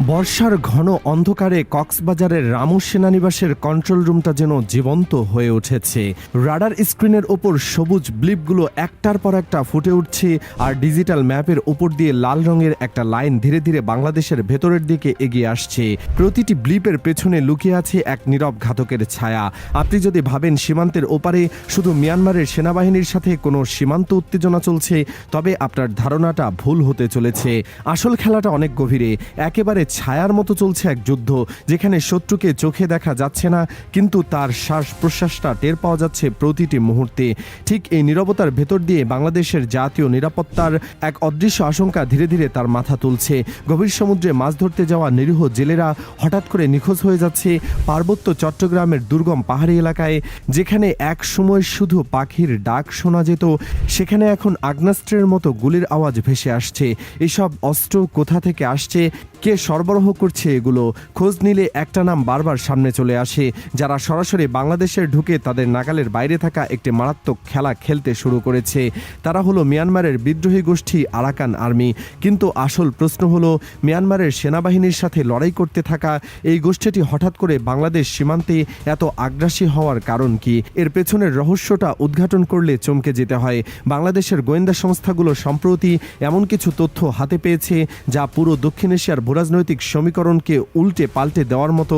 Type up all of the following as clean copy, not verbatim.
বর্ষার ঘন অন্ধকারে কক্সবাজারের রামু সেনানিবাসের কন্ট্রোল রুমটা যেন জীবন্ত হয়ে উঠেছে। রাডার স্ক্রিনের ওপর সবুজ ব্লিপগুলো একটার পর একটা ফুটে উঠছে, আর ডিজিটাল ম্যাপের ওপর দিয়ে লাল রঙের একটা লাইন ধীরে ধীরে বাংলাদেশের ভেতরের দিকে এগিয়ে আসছে। প্রতিটি ব্লিপের পেছনে লুকিয়ে আছে এক নীরব ঘাতকের ছায়া। আপনি যদি ভাবেন সীমান্তের ওপারে শুধু মিয়ানমারের সেনাবাহিনীর সাথে কোনো সীমান্ত উত্তেজনা চলছে, তবে আপনার ধারণাটা ভুল হতে চলেছে। আসল খেলাটা অনেক গভীরে, একেবারে ছায়ার মতো চলছে এক যুদ্ধ, যেখানে শত্রুকে চোখে দেখা যাচ্ছে না, কিন্তু তার শ্বাস প্রশ্বাসটা টের পাওয়া যাচ্ছে প্রতিটি মুহূর্তে। ঠিক এই নীরবতার ভেতর দিয়ে বাংলাদেশের জাতীয় নিরাপত্তার এক অদৃশ্য আশঙ্কা ধীরে ধীরে তার মাথা তুলছে। গভীর সমুদ্রে মাছ ধরতে যাওয়া নিরীহ জেলেরা হঠাৎ করে নিখোঁজ হয়ে যাচ্ছে পার্বত্য চট্টগ্রামের দুর্গম পাহাড়ি এলাকায়। যেখানে এক সময় শুধু পাখির ডাক শোনা যেত, সেখানে এখন আগ্নেয়াস্ত্রের মতো গুলির আওয়াজ ভেসে আসছে। এসব অস্ত্র কোথা থেকে আসছে, কে সরবরাহ করছে, এগুলো খোঁজ নিলে একটা নাম বারবার সামনে চলে আসে, যারা সরাসরি বাংলাদেশে ঢুকে তাদের নাগালের বাইরে থাকা একটি মারাত্মক খেলা খেলতে শুরু করেছে। তারা হলো মিয়ানমারের বিদ্রোহী গোষ্ঠী আরাকান আর্মি। কিন্তু আসল প্রশ্ন হলো, মিয়ানমারের সেনাবাহিনীর সাথে লড়াই করতে থাকা এই গোষ্ঠীটি হঠাৎ করে বাংলাদেশ সীমান্তে এত আগ্রাসী হওয়ার কারণ কি? এর পেছনের রহস্যটা উদ্ঘাটন করলে চমকে যেতে হয়। বাংলাদেশের গোয়েন্দা সংস্থাগুলো সম্প্রতি এমন কিছু তথ্য হাতে পেয়েছে যা পুরো দক্ষিণ এশিয়ার ভূরাজনৈতিক সমীকরণকে উল্টে পাল্টে দেওয়ার মতো।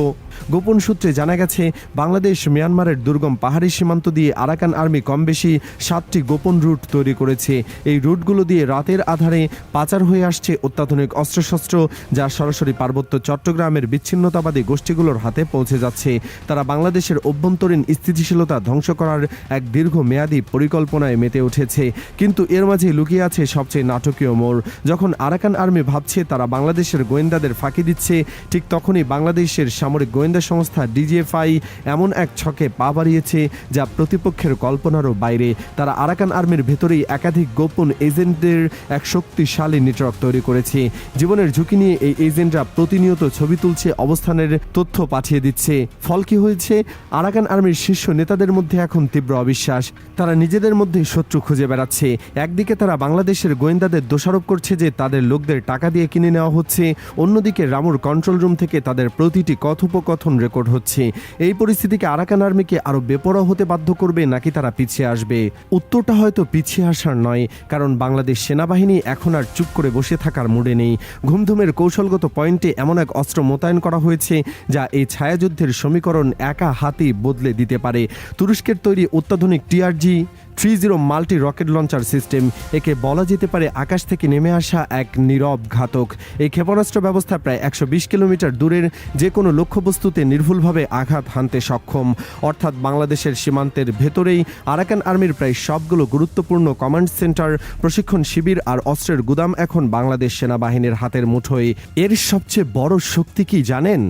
গোপন সূত্রে জানা গেছে, বাংলাদেশ মিয়ানমারের দুর্গম পাহাড়ি সীমান্ত দিয়ে আরাকান আর্মি কম বেশি 7টি গোপন রুট তৈরি করেছে। এই রুটগুলো দিয়ে রাতের আধারে পাচার হয়ে আসছে অত্যাধুনিক অস্ত্রশস্ত্র, যা সরাসরি পার্বত্য চট্টগ্রামের বিচ্ছিন্নতাবাদী গোষ্ঠীগুলোর হাতে পৌঁছে যাচ্ছে। তারা বাংলাদেশের অভ্যন্তরীণ স্থিতিশীলতা ধ্বংস করার এক দীর্ঘমেয়াদী পরিকল্পনায় মেতে উঠেছে। কিন্তু এর মাঝে লুকিয়ে আছে সবচেয়ে নাটকীয় মোড়। যখন আরাকান আর্মি ভাবছে তারা বাংলাদেশের গোয়েন্দাদের ফাঁকি দিচ্ছে, ঠিক তখনই বাংলাদেশের সামরিক গোয়েন্দা সংস্থা ডিজিএফআই এমন এক ছকে পা বাড়িয়েছে যা প্রতিপক্ষের কল্পনারও বাইরে। তারা আরাকান আর্মির ভেতরেই একাধিক গোপন এজেন্টদের এক শক্তিশালী নেটওয়ার্ক তৈরি করেছে। জীবনের ঝুঁকি নিয়ে এই এজেন্টরা প্রতিনিয়ত ছবি তুলছে, অবস্থানের তথ্য পাঠিয়ে দিচ্ছে। ফল কি হয়েছে? আরাকান আর্মির শীর্ষ নেতাদের মধ্যে এখন তীব্র অবিশ্বাস। তারা নিজেদের মধ্যে শত্রু খুঁজে বেড়াচ্ছে। একদিকে তারা বাংলাদেশের গোয়েন্দাদের দোষারোপ করছে যে তাদের লোকদের টাকা দিয়ে কিনে নেওয়া হচ্ছে, অন্যদিকে রামুর কন্ট্রোল রুম থেকে তাদের প্রতিটি কথোপকথন রেকর্ড হচ্ছে। এই পরিস্থিতিকে আরাকান আর্মিকে আরো বেপরোয়া হতে বাধ্য করবে, নাকি তারা পিছিয়ে আসবে? উত্তরটা হয়তো পিছিয়ে আসার নয়, কারণ বাংলাদেশ সেনাবাহিনী এখন আর চুপ করে বসে থাকার মুডে নেই। ঘুমধুমের কৌশলগত পয়েন্টে এমন এক অস্ত্র মোতায়েন করা হয়েছে যা এই ছায়াযুদ্ধের সমীকরণ একা হাতেই বদলে দিতে পারে। তুরস্কের তৈরি অত্যাধুনিক TRG-30 multi rocket launcher system. একে বলা যেতে পারে আকাশ থেকে নেমে আসা এক নীরব ঘাতক। এই ক্ষেপণাস্ত্র ব্যবস্থা প্রায় 120 কিলোমিটার দূরের যে কোনো লক্ষ্যবস্তুতে নির্ভুলভাবে আঘাত হানতে সক্ষম। অর্থাৎ বাংলাদেশের সীমান্তের ভেতরেই আরাকান আর্মির প্রায় সবগুলো গুরুত্বপূর্ণ কমান্ড সেন্টার, প্রশিক্ষণ শিবির আর অস্ত্রের গুদাম এখন বাংলাদেশ সেনাবাহিনীর হাতের মুঠোয়। এর সবচেয়ে বড় শক্তি কি জানেন?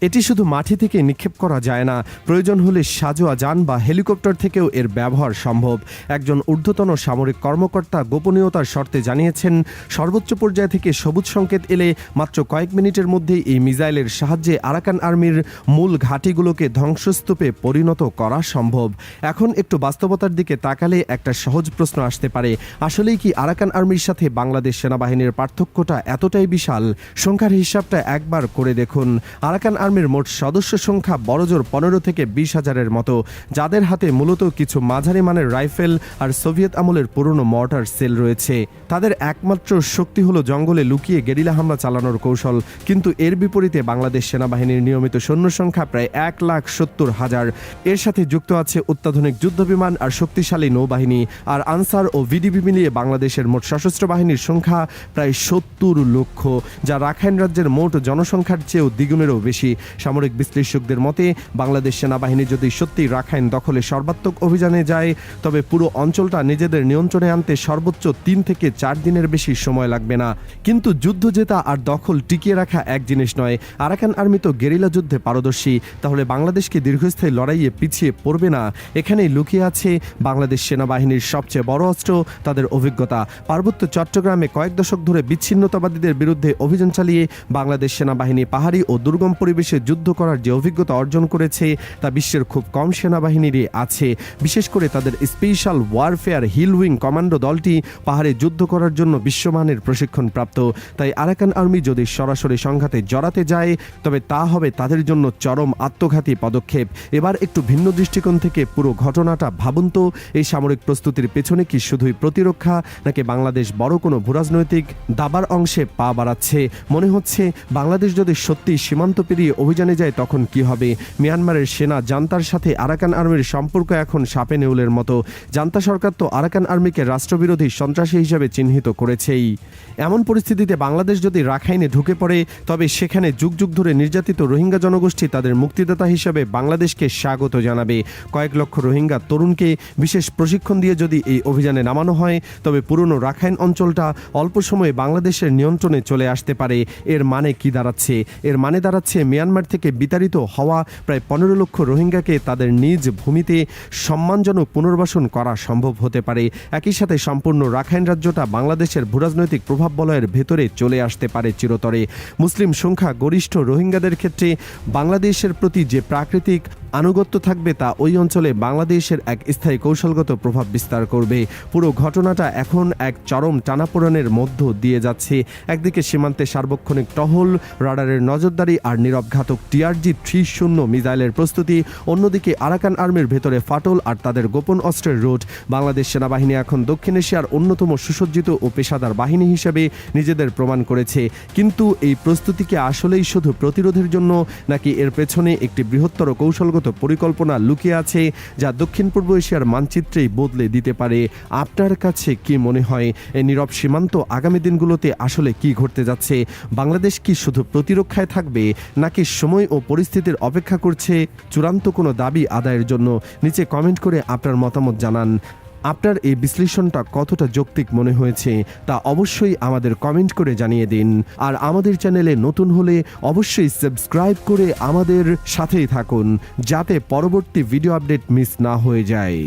এটি শুধু মাটি থেকে নিক্ষেপ করা যায় না, প্রয়োজন হলে সাজোয়া যান বা হেলিকপ্টার থেকেও এর ব্যবহার সম্ভব। একজন ঊর্ধ্বতন সামরিক কর্মকর্তা গোপনীয়তার শর্তে জানিয়েছেন, সর্বোচ্চ পর্যায় থেকে সবুজ সংকেত এলে মাত্র কয়েক মিনিটের মধ্যেই এই মিসাইলের সাহায্যে আরাকান আর্মির মূল ঘাঁটিগুলোকে ধ্বংসস্তূপে পরিণত করা সম্ভব। এখন একটু বাস্তবতার দিকে তাকালে একটা সহজ প্রশ্ন আসতে পারে, আসলেই কি আরাকান আর্মির সাথে বাংলাদেশ সেনাবাহিনীর পার্থক্যটা এতটাই বিশাল? সংখ্যার হিসাবটা একবার করে দেখুন। আরাকান আর্মির মোট সদস্য সংখ্যা বড়জোর 15 থেকে 20 হাজারের মতো, যাদের হাতে মূলত কিছু মাঝারি মানের রাইফেল আর সোভিয়েত আমলের পুরনো মর্টার সেল রয়েছে। তাদের একমাত্র শক্তি হলো জঙ্গলে লুকিয়ে গেরিলা হামলা চালানোর কৌশল। কিন্তু এর বিপরীতে বাংলাদেশ সেনাবাহিনীর নিয়মিত সৈন্য সংখ্যা প্রায় 1,70,000। এর সাথে যুক্ত আছে অত্যাধুনিক যুদ্ধবিমান আর শক্তিশালী নৌবাহিনী। আর আনসার ও ভিডিপি মিলিয়ে বাংলাদেশের মোট সশস্ত্র বাহিনীর সংখ্যা প্রায় 70 লক্ষ, যা রাখাইন রাজ্যের মোট জনসংখ্যার চেয়েও দ্বিগুণেরও বেশি। সামরিক বিশ্লেষকদের মতে, বাংলাদেশ সেনাবাহিনী যদি সত্যি রাখাইন দখলে সর্বাত্মক অভিযানে যায়, তবে পুরো অঞ্চলটা নিজেদের নিয়ন্ত্রণে আনতে সর্বোচ্চ 3 থেকে 4 দিনের বেশি সময় লাগবে না। কিন্তু যুদ্ধ জেতা আর দখল টিকিয়ে রাখা এক জিনিস নয়। আরাকান আর্মি তো গেরিলা যুদ্ধে পারদর্শী, তাহলে বাংলাদেশকে দীর্ঘস্থায়ী লড়াইয়ে পিছিয়ে পড়বে না। এখানেই লুকিয়ে আছে বাংলাদেশ সেনাবাহিনীর সবচেয়ে বড় অস্ত্র, তাদের অভিজ্ঞতা। পার্বত্য চট্টগ্রামে কয়েক দশক ধরে বিচ্ছিন্নতাবাদীদের বিরুদ্ধে অভিযান চালিয়ে বাংলাদেশ সেনাবাহিনী পাহাড়ি ও দুর্গম পরিবেশে যুদ্ধ করার যে অভিজ্ঞতা অর্জন করেছে, তা বিশ্বের খুব কম সেনাবাহিনীরই আছে। বিশেষ করে তাদের special warfare hill wing commando দলটি পাহাড়ে যুদ্ধ করার জন্য বিশ্বমানের প্রশিক্ষণপ্রাপ্ত। তাই আরাকান আর্মি যদি যদি সরাসরি সংঘাতে জড়াতে যায় তবে তা হবে তাদের জন্য চরম আত্মঘাতী পদক্ষেপ। এবার একটু ভিন্ন দৃষ্টিকোণ থেকে পুরো ঘটনাটা ভাবুন তো, এই সামরিক প্রস্তুতির পেছনে কি শুধুই প্রতিরক্ষা, নাকি বাংলাদেশ বড় কোনো ভূরাজনৈতিক দাবার অংশে পা বাড়াচ্ছে? মনে হচ্ছে বাংলাদেশ যদি সত্যি সীমান্ত পেরিয়ে অভিযানে যায় তখন কি হবে? মিয়ানমারের সেনা জান্তার সাথে আরাকান আর্মির সম্পর্ক এখন সাপে নেউলের মতো। জান্তা সরকার তো আরাকান আর্মিকে রাষ্ট্রবিরোধী সন্ত্রাসী হিসেবে চিহ্নিত করেছেই। এমন পরিস্থিতিতে বাংলাদেশ যদি রাখাইনে ঢুকে পড়ে তবে সেখানে যুগ যুগ ধরে নির্যাতিত রোহিঙ্গা জনগোষ্ঠী তাদের মুক্তিদাতা হিসেবে বাংলাদেশকে স্বাগত জানাবে। কয়েক লক্ষ রোহিঙ্গা তরুণকে বিশেষ প্রশিক্ষণ দিয়ে যদি এই অভিযানে নামানো হয় তবে পুরনো রাখাইন অঞ্চলটা অল্প সময়ে বাংলাদেশের নিয়ন্ত্রণে চলে আসতে পারে। এর মানে কি দাঁড়াচ্ছে? এর মানে দাঁড়াচ্ছে মিয়ানমার থেকে বিতাড়িত হওয়া প্রায় 15 লক্ষ রোহিঙ্গাকে তাদের নিজ ভূমিতে সম্মানজনক পুনর্বাসন করা সম্ভব হতে পারে। একই সাথে সম্পূর্ণ রাখাইন রাজ্যটা বাংলাদেশের ভূরাজনৈতিক প্রভাব বলয়ের ভেতরে চলে আসতে পারে চিরতরে। মুসলিম সংখ্যা গরিষ্ঠ রোহিঙ্গাদের ক্ষেত্রে বাংলাদেশের প্রতি যে প্রাকৃতিক আনুগত্য থাকবে তা ওই অঞ্চলে বাংলাদেশের এক স্থায়ী কৌশলগত প্রভাব বিস্তার করবে। পুরো ঘটনাটা এখন এক চরম টানাপোড়েনের মধ্য দিয়ে যাচ্ছে। একদিকে সীমান্তে সার্বক্ষণিক টহল, রাডারের নজরদারি আর নীরব ঘাতক TRG-30 মিসাইলের প্রস্তুতি, অন্যদিকে আরাকান আর্মির ভেতরে ফাটল আর তাদের গোপন অস্ত্রের রুট। বাংলাদেশ সেনাবাহিনী এখন দক্ষিণ এশিয়ার অন্যতম সুসজ্জিত ও পেশাদার বাহিনী হিসেবে নিজেদের প্রমাণ করেছে। কিন্তু এই প্রস্তুতিকে আসলেই শুধু প্রতিরোধের জন্য, নাকি এর পেছনে একটি বৃহত্তর কৌশলগত পরিকল্পনা লুকিয়ে আছে যা দক্ষিণ পূর্ব এশিয়ার মানচিত্রেই বদলে দিতে পারে? আপনার কাছে কি মনে হয় এই নীরব সীমান্ত আগামী দিনগুলোতে আসলে কি ঘটতে যাচ্ছে? বাংলাদেশ কি শুধু প্রতিরক্ষায় থাকবে, নাকি সময় ও পরিস্থিতির অপেক্ষা করছে চূড়ান্ত কোনো দাবি আদায়ের জন্য? নিচে কমেন্ট করে আপনার মতামত জানান। আপনার এই বিশ্লেষণটা কতটা যৌক্তিক মনে হয়েছে তা অবশ্যই আমাদের কমেন্ট করে জানিয়ে দিন। আর আমাদের চ্যানেলে নতুন হলে অবশ্যই সাবস্ক্রাইব করে আমাদের সাথেই থাকুন যাতে পরবর্তী ভিডিও আপডেট মিস না হয়ে যায়।